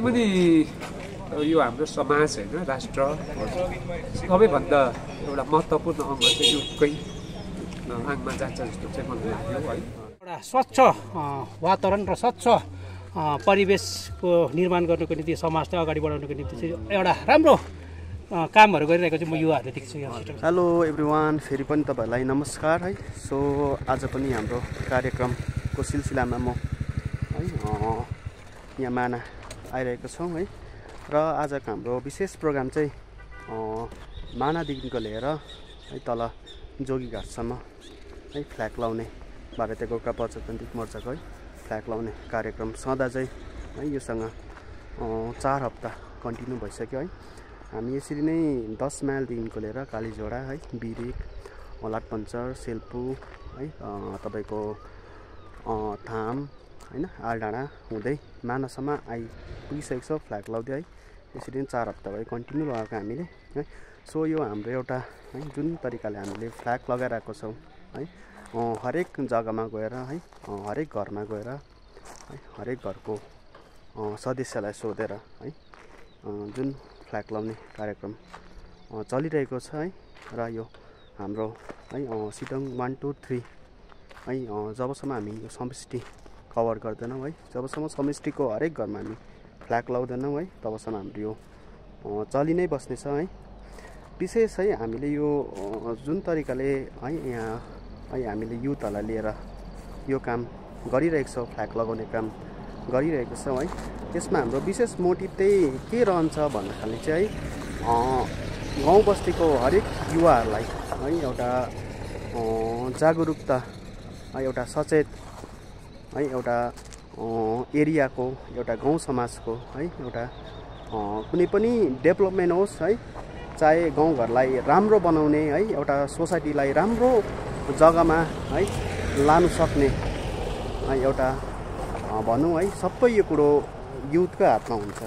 पनि यो हाम्रो समाज हैन राष्ट्र सबैभन्दा एउटा महत्त्वपूर्ण अङ्ग चाहिँ युथकै आङमा जान्छ जस्तो चाहिँ मलाई लाग्यो है। एउटा स्वच्छ वातावरण र स्वच्छ परिवेशको निर्माण गर्नुको निम्ति समाजलाई अगाडि बढाउनुको निम्ति चाहिँ एउटा राम्रो कामहरू गरिरहेको चाहिँ म युवाहरूले देख्छु यहाँ। हेलो एभ्रिवान, फेरि पनि तपाईँहरूलाई नमस्कार है। सो आज पनि हाम्रो कार्यक्रमको सिलसिलामा म है यहाँ माना आइरहेको छौँ है। र आजको हाम्रो विशेष प्रोग्राम चाहिँ मानादेखिको लिएर है तल जोगीघाटसम्म है फ्ल्याग लाउने भारतीय गोर्खा प्रजातान्त्रिक मोर्चाको है फ्ल्याग लाउने कार्यक्रम सदा चाहिँ है योसँग 4 हप्ता कन्टिन्यू भइसक्यो है। हामी यसरी नै 10 माइलदेखिको लिएर कालीझोडा है बिरिक लाटपन्चर सेल्पु है तपाईँको थाम हैन आलडाँडा हुँदै मानासम्म आइपुगिसकेको छ फ्ल्याग लाउँदै है। यसरी नै 4 हप्ता भयो कन्टिन्यू लगाएको हामीले है। सो यो हाम्रो एउटा है जुन तरिकाले हामीले फ्ल्याग लगाइरहेको छौँ है हरेक जग्गामा गएर है हरेक घरमा गएर है हरेक घरको सदस्यलाई सोधेर है जुन फ्ल्याग लाउने कार्यक्रम चलिरहेको छ है। र यो हाम्रो है सिटोङ 1 2 3 है जबसम्म हामी यो समष्टि कभर गर्दैनौँ है जबसम्म समष्टिको हरेक घरमा हामी फ्ल्याग लाउँदैनौँ है तबसम्म हाम्रो यो चलि नै बस्नेछ है। विशेष है हामीले यो जुन तरिकाले है यहाँ है हामीले युथहरूलाई लिएर यो काम गरिरहेको छौँ फ्ल्याग लगाउने काम गरिरहेको छौँ है। यसमा हाम्रो विशेष मोटिभ चाहिँ के रहन्छ भन्दाखेरि चाहिँ गाउँ बस्तीको हरेक युवाहरूलाई है एउटा जागरुकता है एउटा सचेत है एउटा एरियाको एउटा गाउँ समाजको है एउटा कुनै पनि डेभलपमेन्ट होस् है चाहे गाउँघरलाई राम्रो बनाउने है एउटा सोसाइटीलाई राम्रो जग्गामा है लानु सक्ने है एउटा भनौँ है सबै यो कुरो युथकै हातमा हुन्छ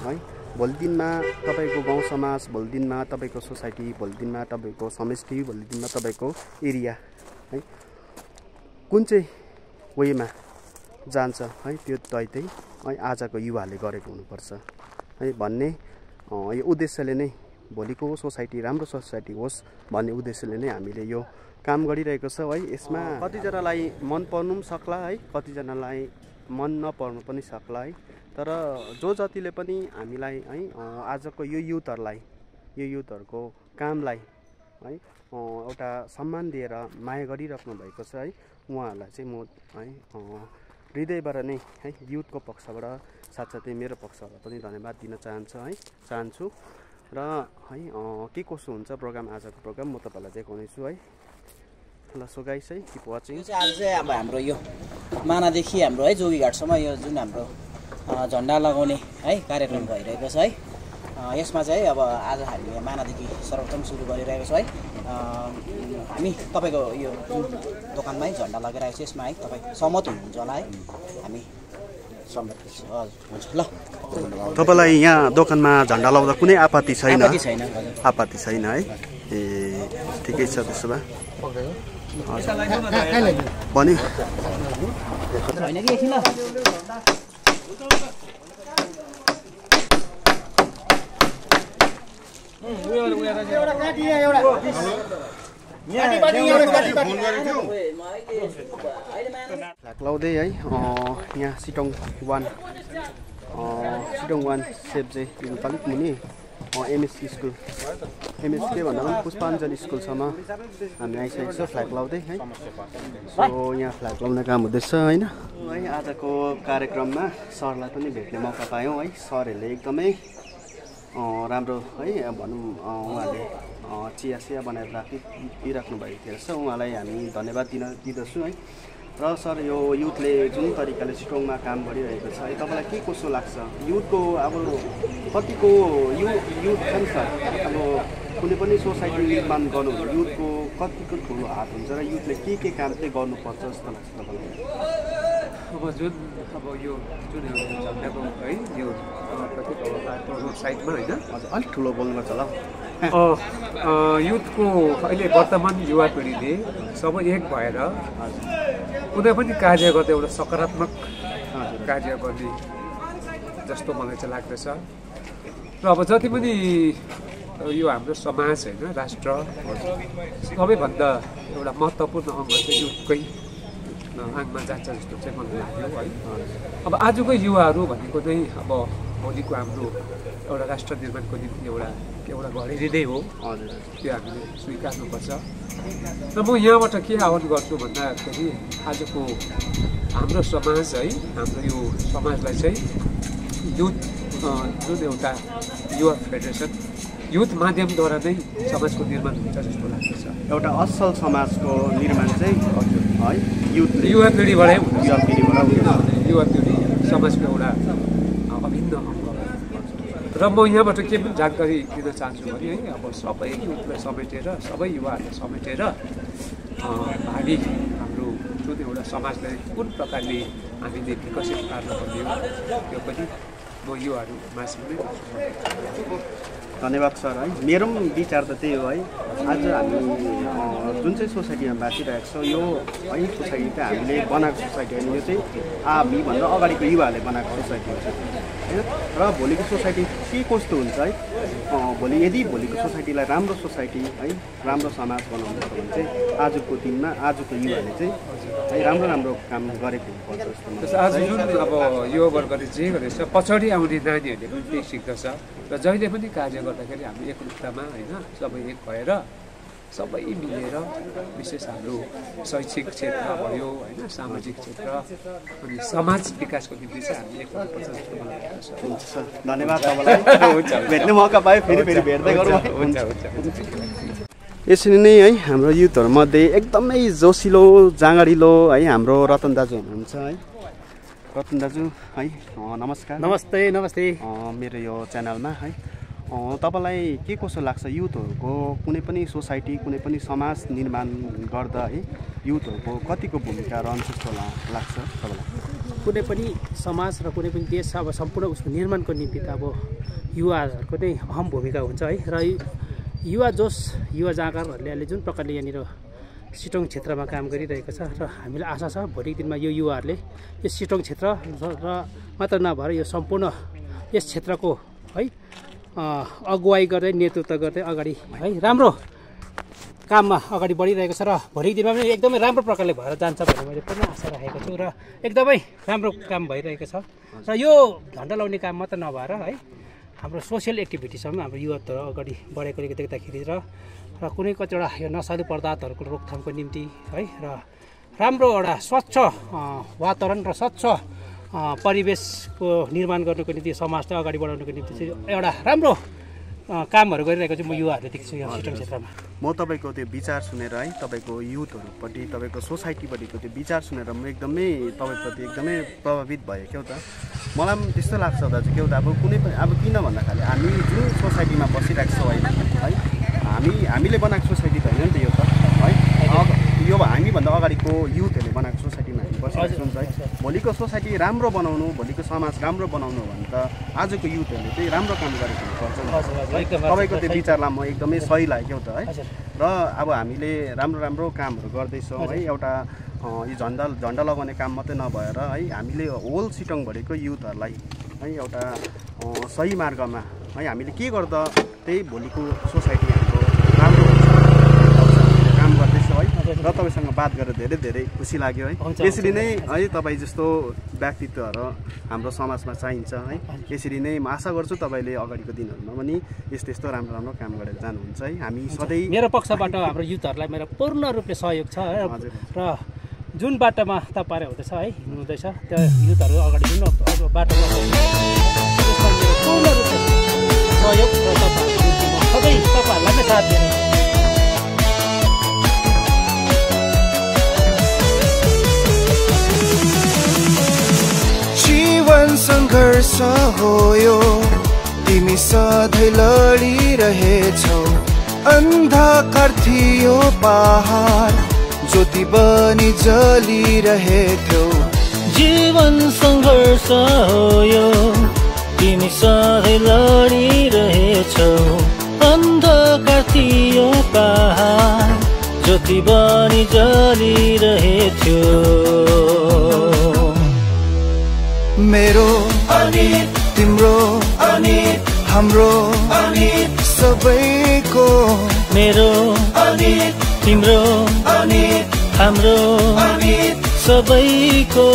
है। भोलि दिनमा तपाईँको गाउँ समाज, भोलि दिनमा तपाईँको सोसाइटी, भोलि दिनमा तपाईँको समष्टि, भोलि दिनमा तपाईँको एरिया है कुन चाहिँ वेमा जान्छ है त्यो तय चाहिँ है आजको युवाहरूले गरेको हुनुपर्छ है भन्ने यो उद्देश्यले नै भोलिको सोसाइटी राम्रो सोसाइटी होस् भन्ने उद्देश्यले नै हामीले यो काम गरिरहेको छौँ है। यसमा कतिजनालाई मन पर्नु पनि सक्ला है कतिजनालाई मन नपर्नु पनि सक्ला है। तर जो जतिले पनि हामीलाई है आजको यो युथहरूको कामलाई है एउटा सम्मान दिएर माया गरिराख्नु भएको छ है उहाँहरूलाई चाहिँ म है हृदयबाट नै है युथको पक्षबाट साथसाथै मेरो पक्षबाट पनि धन्यवाद दिन चाहन्छु र है के कसो हुन्छ प्रोग्राम आजको प्रोग्राम म तपाईँलाई देखाउने छु है। ल सो गाइस है किप वाचिङ। आज चाहिँ अब हाम्रो यो मानादेखि हाम्रो है जोगीघाटसम्म यो जुन हाम्रो झन्डा लगाउने है कार्यक्रम भइरहेको छ है। यसमा चाहिँ अब आज हामीले मानादेखि सर्वप्रथम सुरु गरिरहेको छौँ है। हामी तपाईँको यो दोकानमै झन्डा लगाइरहेको छ यसमा है तपाईँ सहमत हुनुहुन्छ होला है। हामी सहमत हुन्छ ल। तपाईँलाई यहाँ दोकानमा झन्डा लाउँदा कुनै आपत्ति छैन? आपत्ति छैन है। ए ठिकै छ त्यसो भए भन्यो होइन कि एकछिन ल। फ्ल्याग लाउँदै है यहाँ सिटोङ 1 सेभ चाहिँ अलिक मुनि एमएससी स्कुल एमएसके भन्दा पनि पुष्पाञ्जली स्कुलसम्म हामी आइसकेको छ फ्ल्याग लाउँदै है। सो यहाँ फ्ल्याग लाउने काम हुँदैछ होइन है। आजको कार्यक्रममा सरलाई पनि भेट्ने मौका पायौँ है। सरहरूले एकदमै राम्रो है भनौँ उहाँहरूले चिया बनाएर दिइराख्नु भएको थिएछ उहाँलाई हामी धन्यवाद दिँदछु है। र सर यो युथले जुन तरिकाले सिटोङमा काम गरिरहेको छ है तपाईँलाई के कसो लाग्छ? युथको अब कतिको युथ छ नि सर अब कुनै पनि सोसाइटी निर्माण गर्नु युथको कतिको ठुलो हात हुन्छ र युथले के काम चाहिँ गर्नुपर्छ जस्तो लाग्छ तपाईँलाई? अब यो जुन झन्डाको है यो साइडमा होइन हजुर अलिक ठुलो बोल्नुपर्छ होला युथको अहिले वर्तमान युवा पिँढीले सबै एक भएर कुनै पनि कार्य गर्दा एउटा सकारात्मक कार्य गर्ने जस्तो मलाई चाहिँ लाग्दछ। र अब जति पनि यो हाम्रो समाज होइन राष्ट्र सबैभन्दा एउटा महत्त्वपूर्ण अङ्ग चाहिँ युथकै आङमा जान्छ जस्तो चाहिँ मलाई लाग्यो है। अब आजको युवाहरू भनेको नै अब भोलिको हाम्रो एउटा राष्ट्र निर्माणको निम्ति एउटा घडेरी नै हो, त्यो हामीले स्वीकार्नुपर्छ। र म यहाँबाट के आह्वान गर्छु भन्दाखेरि आजको हाम्रो समाज है, हाम्रो यो समाजलाई चाहिँ युथ जुन एउटा युवा फेडरेसन युथ माध्यमद्वारा नै समाजको निर्माण हुन्छ जस्तो लाग्दछ। एउटा असल समाजको निर्माण चाहिँ है युवा पिँढीबाटै हुन्छ। युवा पिँढी समाजको एउटा अभिन्न अङ्ग। र म यहाँबाट के पनि जानकारी दिन चाहन्छु भने है, अब सबै युथलाई समेटेर सबै युवाहरूलाई समेटेर भावी हाम्रो जुन एउटा समाजलाई कुन प्रकारले हामीले विकसित पार्नुपर्ने हो त्यो पनि म युवाहरू माझमा नै धन्यवाद सर है। मेरो पनि विचार त त्यही हो है। आज हामी जुन चाहिँ सोसाइटीमा बाँचिरहेको छौँ यो है सोसाइटी चाहिँ हामीले बनाएको सोसाइटी होइन, यो चाहिँ हामीभन्दा अगाडिको युवाहरूले बनाएको सोसाइटी हुन्छ होइन। र भोलिको सोसाइटी के कस्तो हुन्छ है, यदि भोलिको सोसाइटीलाई राम्रो सोसाइटी है राम्रो समाज बनाउनु छ भने चाहिँ आजको दिनमा आजको युवाले चाहिँ है राम्रो काम गरेको हुनुपर्छ जस्तो। आज जुन अब यो वर्गले जे गरेछ पछाडि आउने नानीहरूले पनि त्यही सिक्दछ। र जहिले पनि कार्य गर्दाखेरि हामी एकरूपतामा होइन सबै एक भएर सबै मिलेर विशेष हाम्रो शैक्षिक क्षेत्र भयो होइन सामाजिक क्षेत्र अनि समाज विकासको निम्ति चाहिँ हामी एक हुनुपर्छ जस्तो मलाई लाग्छ। हुन्छ सर, धन्यवाद तपाईँलाई। भेट्ने मौका पायो फेरि भेट्दै गरौँ। हुन्छ। यसरी नै है हाम्रो युथहरूमध्ये एकदमै जोसिलो जाँगरिलो है हाम्रो रतन दाजु हुनुहुन्छ है। रतन दाजु है नमस्कार। नमस्ते। मेरो यो च्यानलमा है तपाईँलाई के कसो लाग्छ युथहरूको कुनै पनि सोसाइटी कुनै पनि समाज निर्माण गर्दा है युथहरूको कतिको भूमिका रहन्छ जस्तो लाग्छ तपाईँलाई? कुनै पनि समाज र कुनै पनि देश अब सम्पूर्ण उसको निर्माणको निम्ति त अब युवाहरूको नै अहम भूमिका हुन्छ है। र युवा जाँगरहरूले जुन प्रकारले यहाँनिर सिटोङ क्षेत्रमा काम गरिरहेको छ र हामीलाई आशा छ भोलिको दिनमा यो युवाहरूले यो सिटोङ क्षेत्र र मात्र नभएर यो सम्पूर्ण यस क्षेत्रको है अगुवाई गर्दै नेतृत्व गर्दै अगाडि है राम्रो काममा अगाडि बढिरहेको छ र भोलिको दिनमा पनि एकदमै राम्रो प्रकारले भएर जान्छ भन्ने मैले पूर्ण आशा राखेको छु। र एकदमै राम्रो काम भइरहेको छ। र यो झन्डा लाउने काम मात्र नभएर है हाम्रो सोसियल एक्टिभिटिजमा हाम्रो युवाहरू अगाडि बढेको देख्दाखेरि र कुनै कतिवटा यो नशालु पदार्थहरूको रोकथामको निम्ति है र राम्रो एउटा स्वच्छ वातावरण र स्वच्छ परिवेशको निर्माण गर्नुको निम्ति समाजलाई अगाडि बढाउनुको निम्ति चाहिँ एउटा राम्रो कामहरू गरिरहेको चाहिँ म युवाहरूले देख्छु यो सिटोङ क्षेत्रमा। म तपाईँको त्यो विचार सुनेर है तपाईँको युथहरूपट्टि तपाईँको सोसाइटीपट्टिको त्यो विचार सुनेर म एकदमै तपाईँप्रति एकदमै प्रभावित भएँ क्या त। मलाई पनि त्यस्तो लाग्छ दाजु क्या त। अब कुनै पनि अब किन भन्दाखेरि हामी जुन सोसाइटीमा बसिरहेको छौँ है हामीले बनाएको सोसाइटी त होइन नि त यो त है। अब यो हामीभन्दा अगाडिको युथहरूले बनाएको सोसाइटीमा हामी बसिरहेको छौँ है। भोलिको सोसाइटी राम्रो बनाउनु भोलिको समाज राम्रो बनाउनु भने त आजको युथहरूले चाहिँ राम्रो काम गरेको हुनुपर्छ। तपाईँको त्यो विचारलाई म एकदमै सही लाग्यो त है। र अब हामीले राम्रो कामहरू गर्दैछौँ है। एउटा यो झन्डा लगाउने काम मात्रै नभएर है हामीले होल सिटोङभरिको युथहरूलाई है एउटा सही मार्गमा है हामीले के गर्दा त्यही भोलिको सोसाइटी हाम्रो राम्रो काम गर्दैछौँ है। र तपाईँसँग बात गरेर धेरै खुसी लाग्यो है। यसरी नै है तपाईँ जस्तो व्यक्तित्वहरू हाम्रो समाजमा चाहिन्छ है। यसरी नै म आशा गर्छु तपाईँले अगाडिको दिनहरूमा पनि यस्तो राम्रो काम गरेर जानुहुन्छ है। हामी सधैँ मेरो पक्षबाट हाम्रो युथहरूलाई मेरो पूर्ण रूपले सहयोग छ र जुन बाटोमा तपाईँहरू हुँदैछ है हिँड्नुहुँदैछ त्यो युथहरू अगाडि जुन बाटोमा त्यसमा मेरो पूर्ण रूपले सहयोग र सधैँ तपाईँहरूलाई नै साथ दिएर जीवन सङ्घर्ष हो यो तिमी सधैँ लडिरहेछौ अन्धकार थियो पहाड ज्योति बनी जलिरहेथ्यौ जीवन सङ्घर्ष हो यो तिमी सधैँ लडिरहेछौ अन्धकार थियो पहाड ज्योति बनी जलिरहेथ्यो मेरो अनि तिम्रो अनित हाम्रो अनित सबैको मेरो अनित तिम्रो अनित हाम्रो अनित सबैको